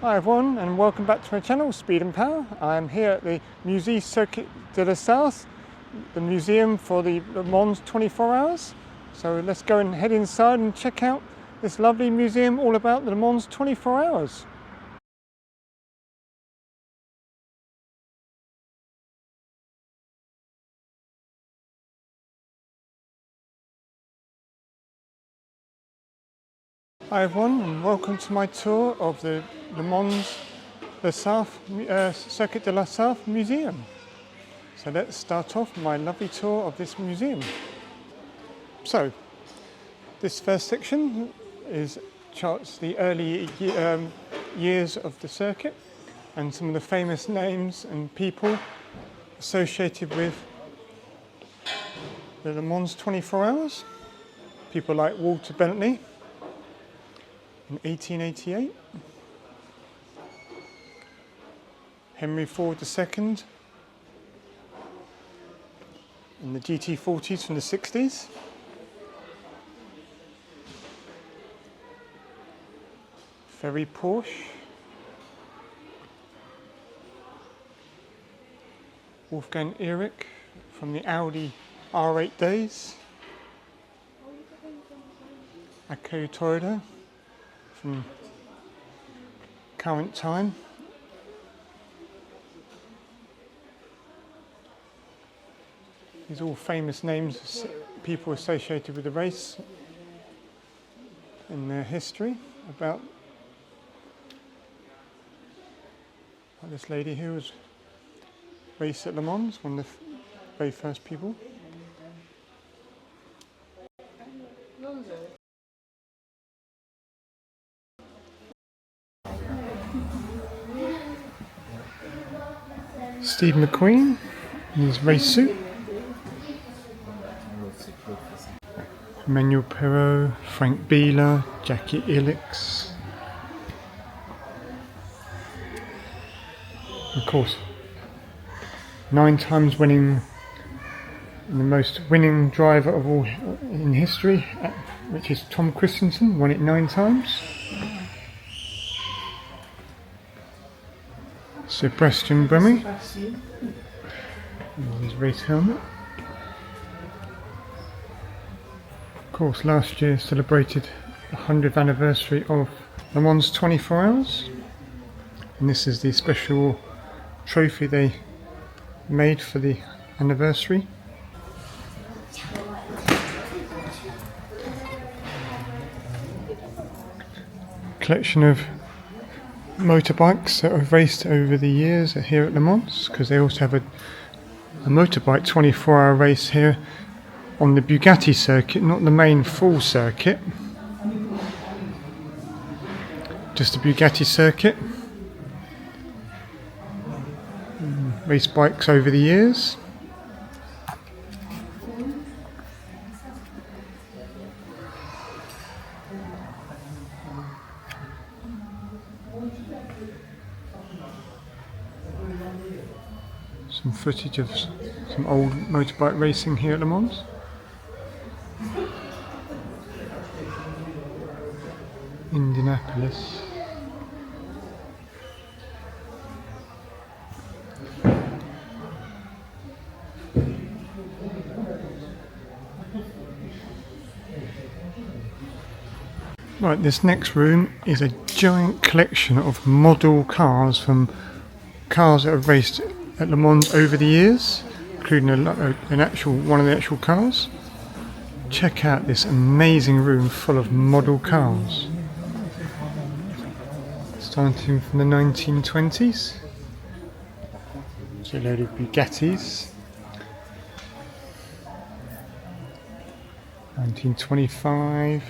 Hi everyone, and welcome back to my channel, Speed and Power. I'm here at the Musée Circuit de la Sarthe, the museum for the Le Mans 24 hours. So let's go and head inside and check out this lovely museum all about the Le Mans 24 hours. Hi everyone, and welcome to my tour of the Le Mans Circuit de la Sarthe Museum. So let's start off my lovely tour of this museum. So this first section charts the early years of the circuit and some of the famous names and people associated with the Le Mans 24 hours. People like Walter Bentley in 1888, Henry Ford II in the GT40s from the 60s, Ferry Porsche, Wolfgang Erich from the Audi R8 days, Akio Toyoda from current time, these are all famous names, people associated with the race in their history. About this lady who was raced at Le Mans, one of the very first people. Steve McQueen in his race suit. Emmanuel Perrault, Frank Bieler, Jackie Ilix. Of course, 9 times winning, the most winning driver of all in history, which is Tom Christensen, won it 9 times. Sebastian Buemi, his race helmet. Of course, last year celebrated the 100th anniversary of Le Mans 24 hours, and this is the special trophy they made for the anniversary. Collection of motorbikes that have raced over the years here at Le Mans, because they also have a motorbike 24-hour race here on the Bugatti circuit, not the main full circuit, just the Bugatti circuit. Race bikes over the years. Some footage of some old motorbike racing here at Le Mans. Indianapolis. Right, this next room is a giant collection of model cars from cars that have raced at Le Mans over the years, including one of the actual cars. Check out this amazing room full of model cars, starting from the 1920s. So a load of Bugattis. 1925,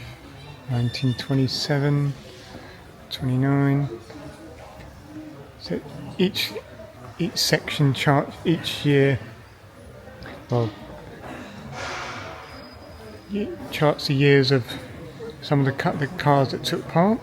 1927, 29. So each section chart each year, charts the years of some of the cars that took part.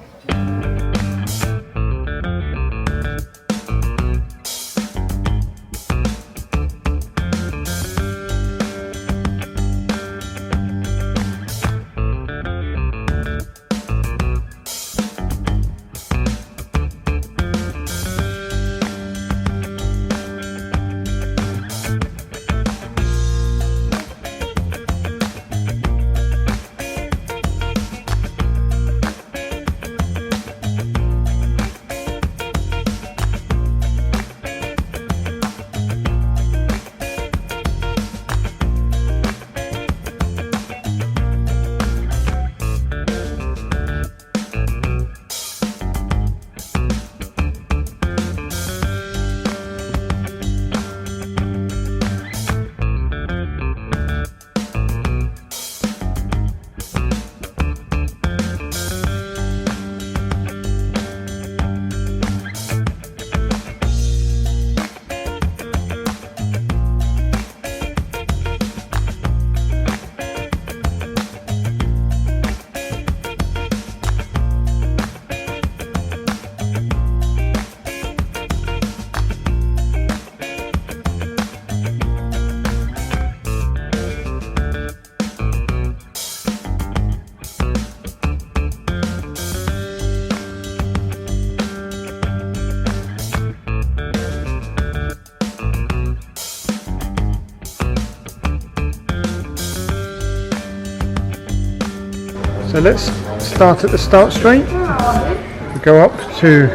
So let's start at the start straight. We go up to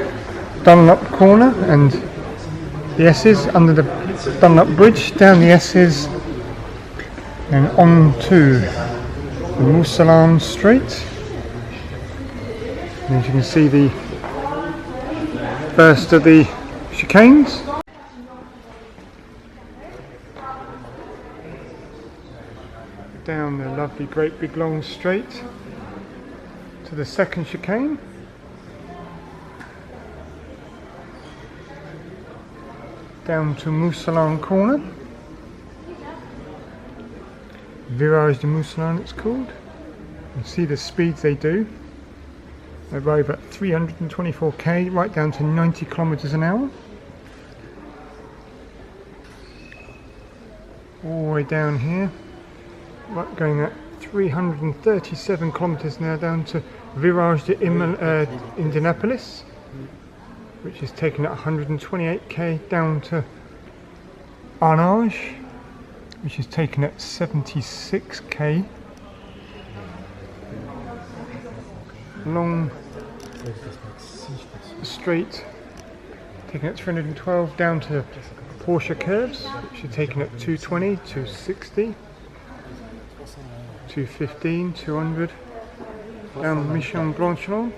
Dunlop Corner and the S's, under the Dunlop Bridge, down the S's and on to the Musee Street. And as you can see, the first of the chicanes. Down the lovely great big long straight to the second chicane. Down to Musee Corner. Virage de Musee it's called. You can see the speeds they do. They arrive at 324k right down to 90 kilometers an hour. All the way down here, right, going at 337 kilometers an hour down to Virage de Indianapolis, which is taken at 128k, down to Arnage, which is taken at 76k. Long straight taken at 312, down to Porsche curves, which are taken at 220, 260, 215, 200, down Mission Blanchard,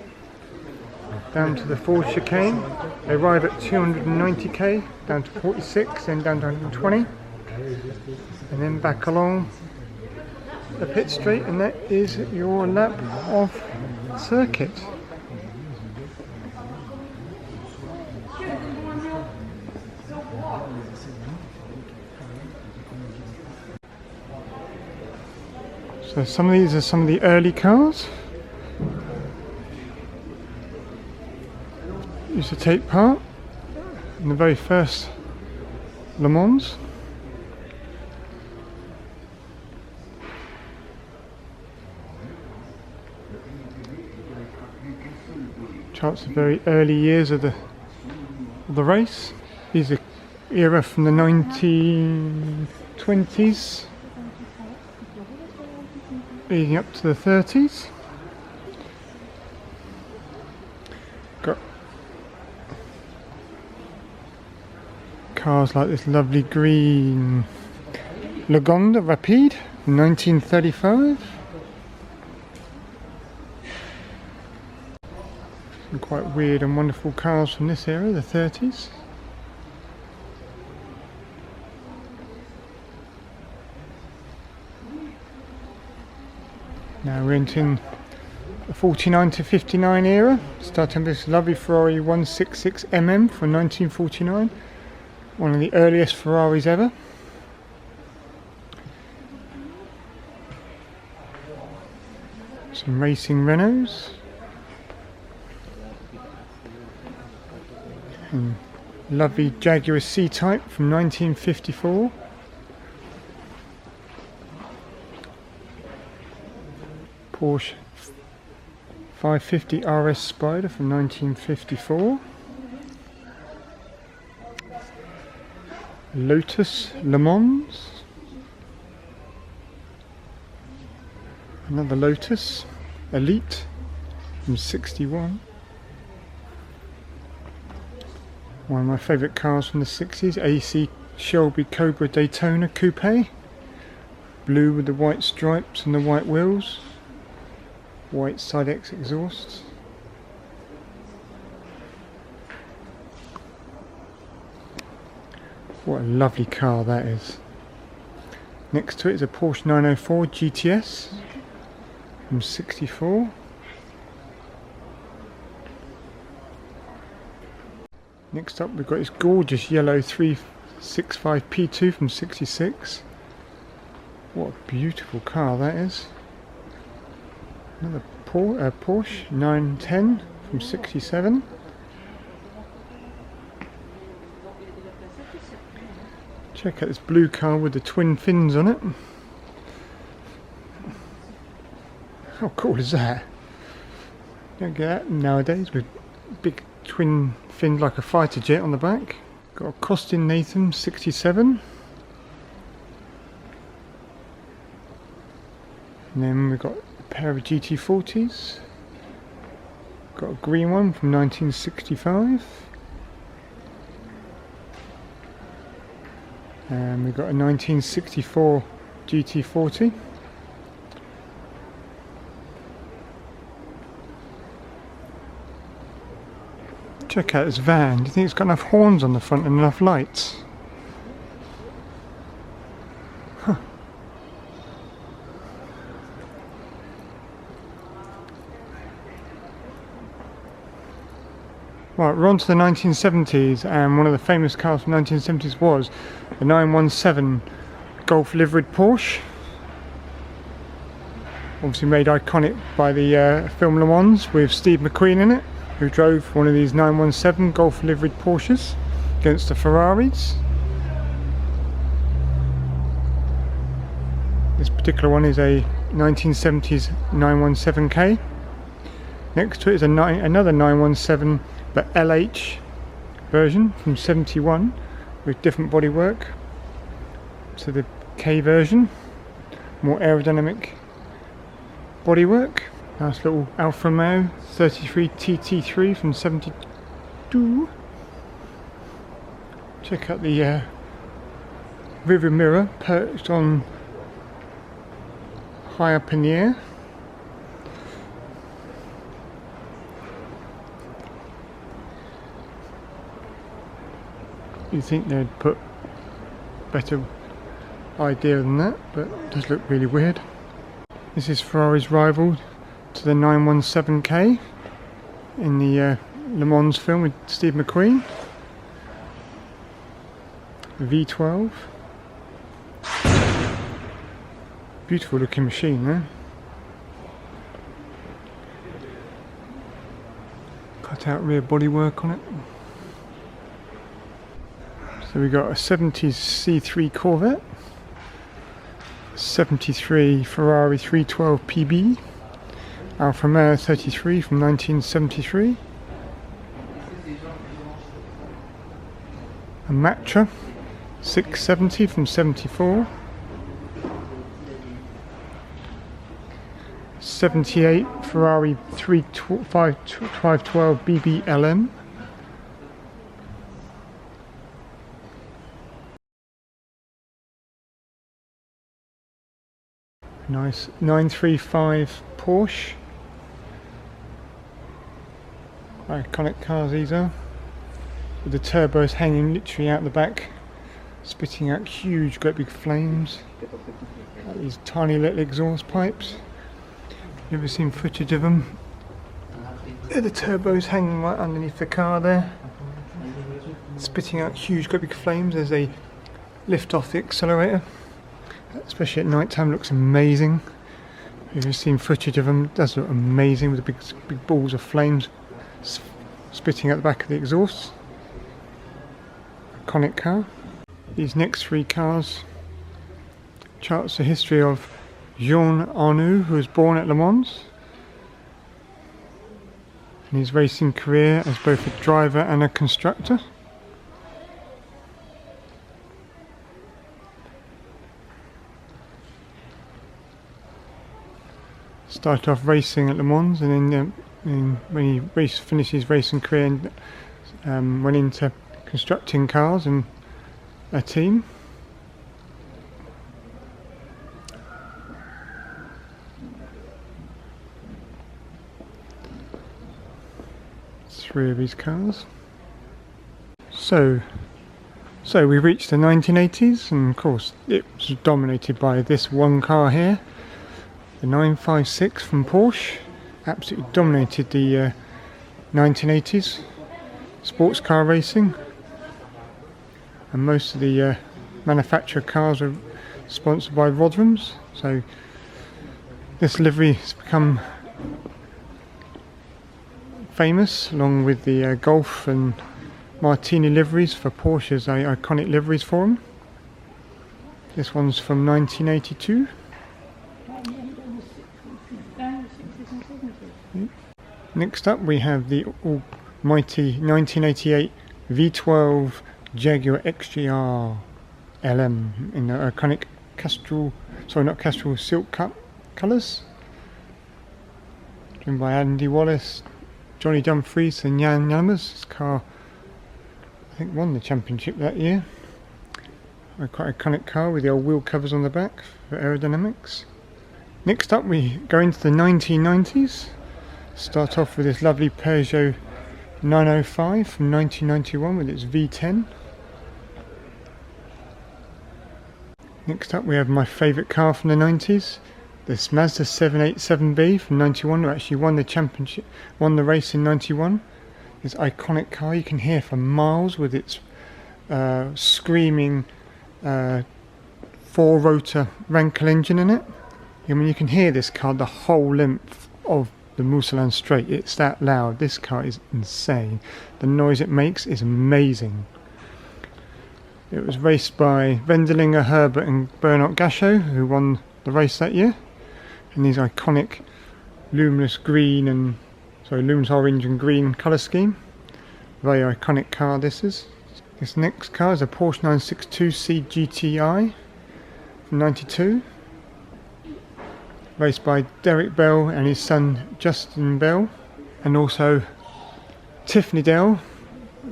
down to the Ford chicane. They arrive at 290k, down to 46, then down to 120, and then back along the pit straight, and that is your lap of circuit. So some of these are some of the early cars used to take part in the very first Le Mans. Charts the very early years of the race. These are era from the 1920s leading up to the 30s. Got cars like this lovely green Lagonda Rapide from 1935. Some quite weird and wonderful cars from this era, the 30s. Now we're entering the 49 to 59 era, starting with this lovely Ferrari 166mm from 1949, one of the earliest Ferraris ever. Some racing Renaults. And lovely Jaguar C-Type from 1954. Porsche 550 RS Spider from 1954. Lotus Le Mans. Another Lotus Elite from 61. One of my favourite cars from the 60s, AC Shelby Cobra Daytona Coupe. Blue with the white stripes and the white wheels. White side X exhaust. What a lovely car that is. Next to it is a Porsche 904 GTS from 64. Next up we've got this gorgeous yellow 365 P2 from 66. What a beautiful car that is. Another Porsche 910 from 67. Check out this blue car with the twin fins on it. How cool is that? Don't get that nowadays with big twin fins like a fighter jet on the back. Got a Costin Nathan 67. And then we've got pair of GT40s. Got a green one from 1965. And we've got a 1964 GT40. Check out this van. Do you think it's got enough horns on the front and enough lights? Huh. Right, we're on to the 1970s, and one of the famous cars from the 1970s was the 917 Golf liveried Porsche. Obviously made iconic by the film Le Mans, with Steve McQueen in it, who drove one of these 917 Golf liveried Porsches against the Ferraris. This particular one is a 1970s 917K. Next to it is another 917, but LH version from 71 with different bodywork to the K version, more aerodynamic bodywork. Nice little Alfa Romeo 33 TT3 from 72. Check out the rear mirror perched on high up in the air. You'd think they'd put better idea than that, but it does look really weird. This is Ferrari's rival to the 917K in the Le Mans film with Steve McQueen. V12. Beautiful looking machine there. Cut out rear bodywork on it. So we got a 70s C3 Corvette, 73 Ferrari 312 PB, Alfa Romeo 33 from 1973, a Matra 670 from 74, 78 Ferrari 512 BBLM, nice 935 Porsche. Iconic cars these are, with the turbos hanging literally out the back, spitting out huge great big flames. Like these tiny little exhaust pipes. You ever seen footage of them? The turbos hanging right underneath the car there, spitting out huge great big flames as they lift off the accelerator. Especially at night time, looks amazing. If you've seen footage of them, it does look amazing with the big balls of flames spitting out the back of the exhaust. Iconic car. These next three cars charts the history of Jean Arnoux, who was born at Le Mans, and his racing career as both a driver and a constructor. Started off racing at Le Mans, and then when he finished his racing career, and went into constructing cars and a team. Three of these cars. So we reached the 1980s, and of course it was dominated by this one car here. The 956 from Porsche absolutely dominated the 1980s sports car racing, and most of the manufacturer cars are sponsored by Rotherham's, so this livery has become famous, along with the Golf and Martini liveries for Porsche's iconic liveries for them. This one's from 1982. Next up we have the almighty 1988 V12 Jaguar XJR LM in the iconic silk cut colours. driven by Andy Wallace, Johnny Dumfries and Jan Lammers. This car, I think, won the championship that year. A quite iconic car with the old wheel covers on the back for aerodynamics. Next up we go into the 1990s. Start off with this lovely Peugeot 905 from 1991 with its V10. Next up we have my favourite car from the 90s. This Mazda 787B from 91, who actually won the championship, won the race in 91. This iconic car you can hear for miles with its screaming 4-rotor Rankle engine in it. I mean, you can hear this car the whole length of the Musee Straight. It's that loud. This car is insane. The noise it makes is amazing. It was raced by Wendlinger, Herbert and Bernard Gachot, who won the race that year. And these iconic luminous orange and green colour scheme. Very iconic car this is. This next car is a Porsche 962C GTI from 92. Raced by Derek Bell and his son Justin Bell. And also Tiffany Dell,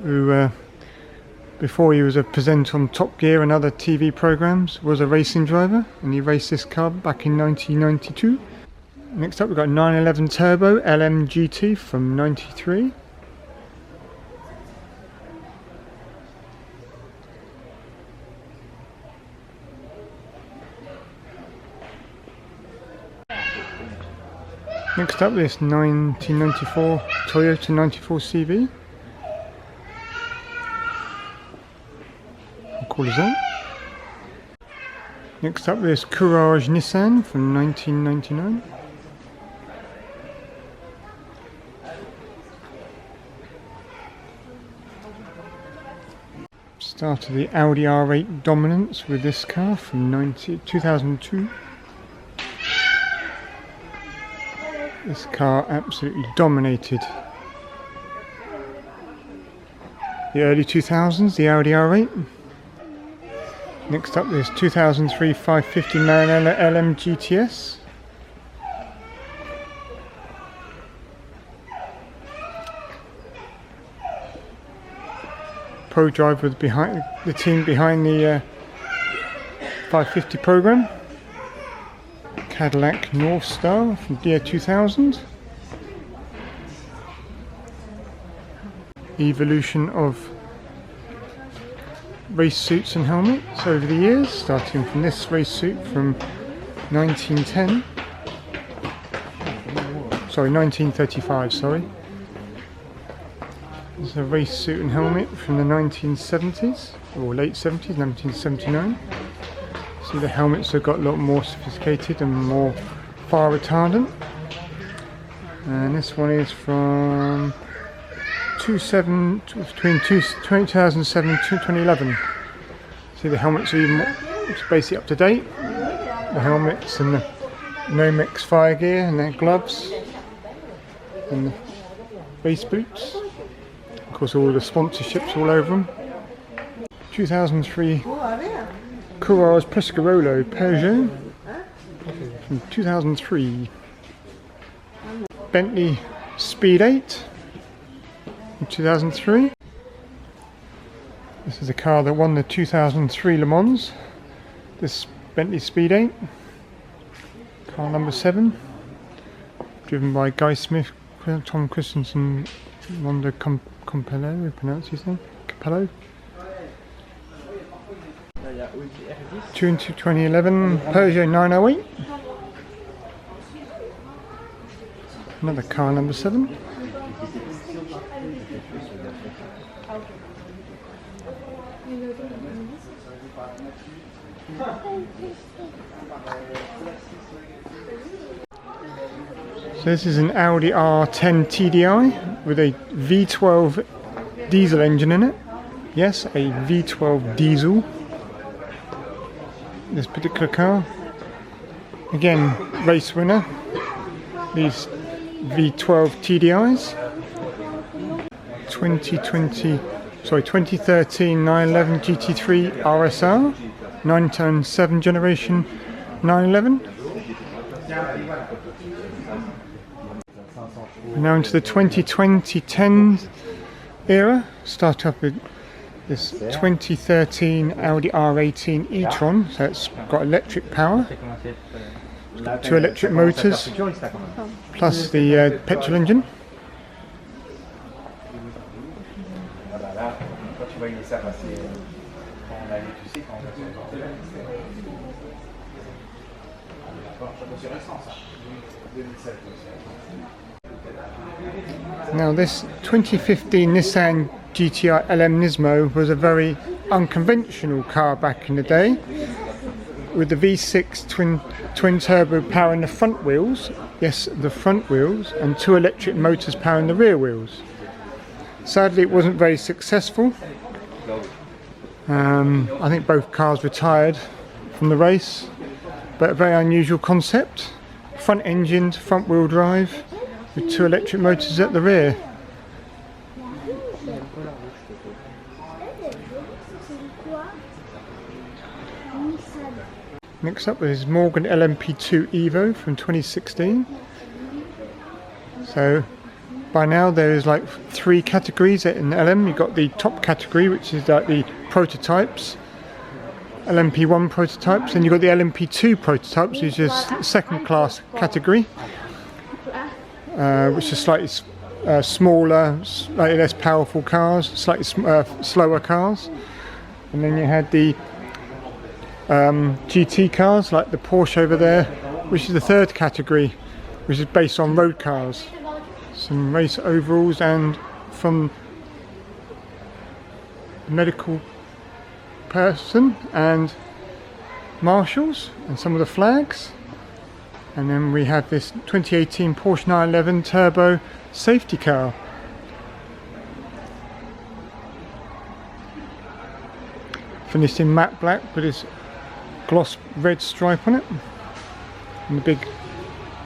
who before he was a presenter on Top Gear and other TV programmes, was a racing driver, and he raced this car back in 1992. Next up we've got 911 Turbo LM GT from 93. Next up this 1994 Toyota 94 CV. How cool is that? Next up this Courage Nissan from 1999. Start of the Audi R8 dominance with this car from 2002. This car absolutely dominated the early 2000s, the Audi R8. Next up is 2003 550 Maranello LM GTS. Pro driver with the team behind the 550 program. Cadillac North Star from the year 2000. Evolution of race suits and helmets over the years, starting from this race suit from 1935, sorry. This is a race suit and helmet from the 1970s, or late 70s, 1979. See, the helmets have got a lot more sophisticated and more fire retardant. And this one is from 2007 to 2011. See, the helmets are even more, it's basically up to date. The helmets and the Nomex fire gear and their gloves and the race boots. Of course, all the sponsorships all over them. 2003 Courage Pescarolo Peugeot from 2003. Bentley Speed 8 from 2003. This is a car that won the 2003 Le Mans. This Bentley Speed 8. Car number 7. Driven by Guy Smith, Tom Christensen, Wanda Campello, pronounce his name? Capello. 2011 Peugeot 908. Another car number 7. So this is an Audi R10 TDI with a V12 diesel engine in it. Yes, a V12 diesel. This particular car, again, race winner. These V12 TDIs. 2013 911 GT3 RSR, 997 generation 911. We're now into the 2010 era. Start off with this 2013 Audi R18 e-tron, so it's got electric power. It's got 2 electric motors plus the petrol engine. Now this 2015 Nissan GTI LM Nismo was a very unconventional car back in the day, with the V6 twin turbo powering the front wheels, yes the front wheels, and 2 electric motors powering the rear wheels. Sadly it wasn't very successful. I think both cars retired from the race, but a very unusual concept. Front engined, front wheel drive, with 2 electric motors at the rear. Next up is Morgan LMP2 Evo from 2016. So by now there is like 3 categories in LM. You've got the top category, which is like the prototypes, LMP1 prototypes, and you've got the LMP2 prototypes, which is second class category, which is slightly smaller, slightly less powerful cars, slightly slower cars. And then you had the GT cars like the Porsche over there, which is the third category, which is based on road cars. Some race overalls, and from medical person and marshals, and some of the flags. And then we have this 2018 Porsche 911 Turbo safety car. Finished in matte black with its gloss red stripe on it, and the big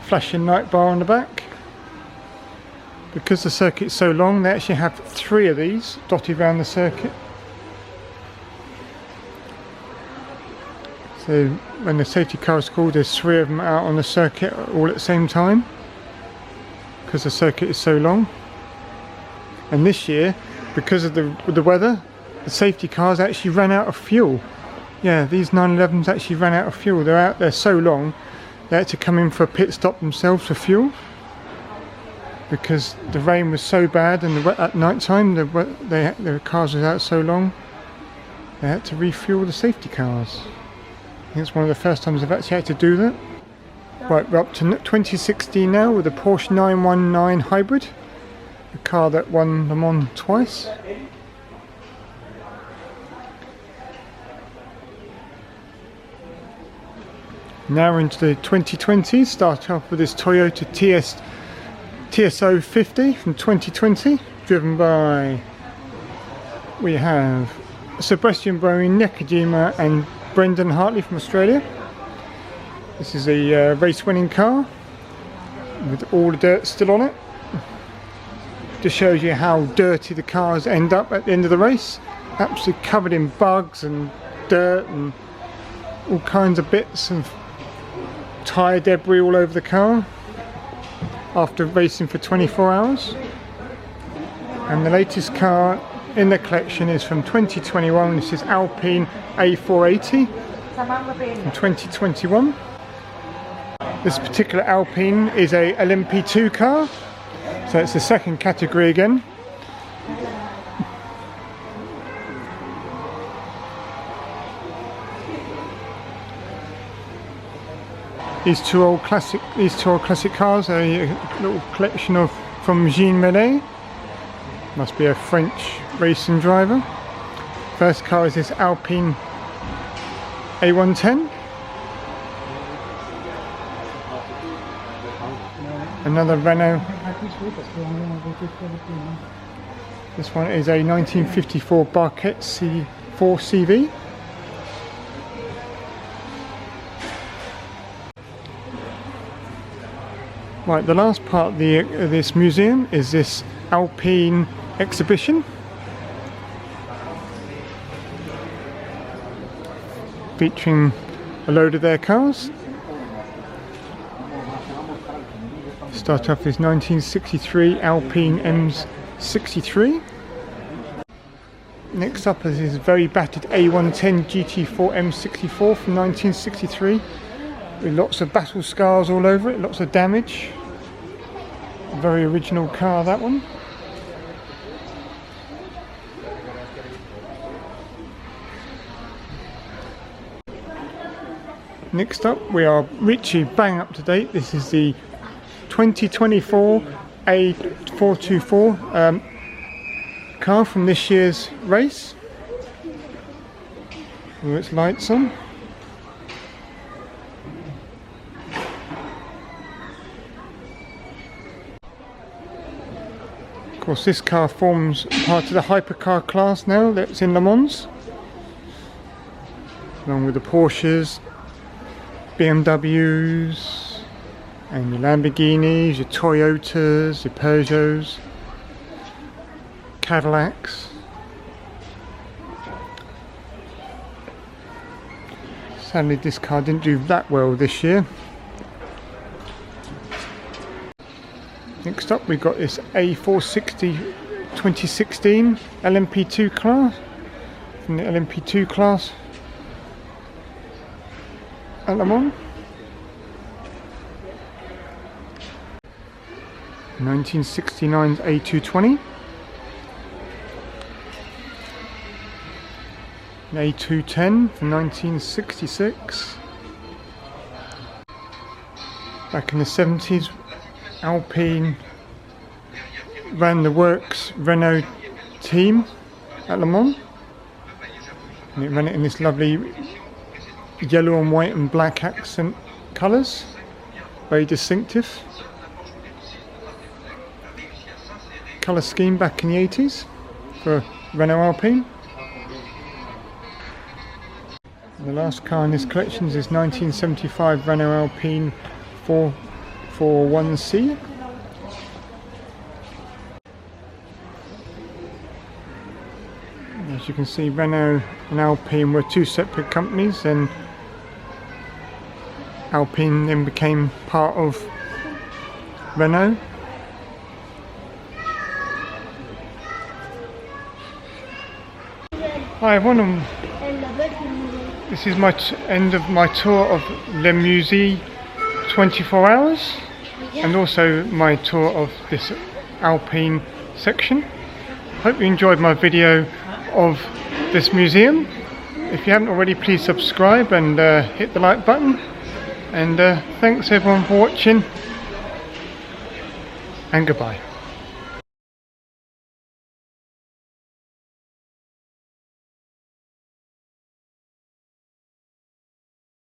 flashing light bar on the back. Because the circuit's so long, they actually have 3 of these dotted around the circuit. So when the safety car is called, there's 3 of them out on the circuit all at the same time, because the circuit is so long. And this year, because of the weather, the safety cars actually ran out of fuel. Yeah, these 911s actually ran out of fuel. They're out there so long, they had to come in for a pit stop themselves for fuel, because the rain was so bad, and at night time the cars were out so long, they had to refuel the safety cars. I think it's one of the first times they've actually had to do that. Right, we're up to 2016 now with the Porsche 919 Hybrid, a car that won Le Mans twice. Now we're into the 2020s, start off with this Toyota TSO 50 from 2020, driven by, we have Sebastian Bowen, Nakajima and Brendan Hartley from Australia. This is a race winning car with all the dirt still on it. Just shows you how dirty the cars end up at the end of the race. Absolutely covered in bugs and dirt and all kinds of bits of tyre debris all over the car after racing for 24 hours. And the latest car in the collection is from 2021. This is Alpine A480 from 2021. This particular Alpine is a LMP2 car, so it's the second category again. These two old classic cars are a little collection of from Jean Mellet. Must be a French racing driver. First car is this Alpine A110. Another Renault. This one is a 1954 Barquette C4 CV. Right, the last part of this museum is this Alpine exhibition, featuring a load of their cars. start off is 1963 Alpine M63. Next up is this very battered A110 GT4 M64 from 1963 with lots of battle scars all over it, lots of damage. A very original car, that one. Next up we are Richie bang up to date. This is the 2024 A424 car from this year's race with its lights on. Of course this car forms part of the hypercar class now that's in Le Mans, along with the Porsches, BMWs and your Lamborghinis, your Toyotas, your Peugeots, Cadillacs. Sadly this car didn't do that well this year. Next up we've got this A460 2016 LMP2 class, from the LMP2 class at Le Mans. 1969's A220. An A210 from 1966. Back in the 70s, Alpine ran the works Renault team at Le Mans, and it ran it in this lovely yellow and white and black accent colours, very distinctive colour scheme back in the 80s for Renault Alpine. The last car in this collection is this 1975 Renault Alpine 441C. As you can see, Renault and Alpine were two separate companies, and Alpine then became part of Renault. Hi everyone, this is my end of my tour of Le Musee 24 hours, and also my tour of this Alpine section. Hope you enjoyed my video of this museum. If you haven't already, please subscribe and hit the like button. And thanks everyone for watching, and goodbye.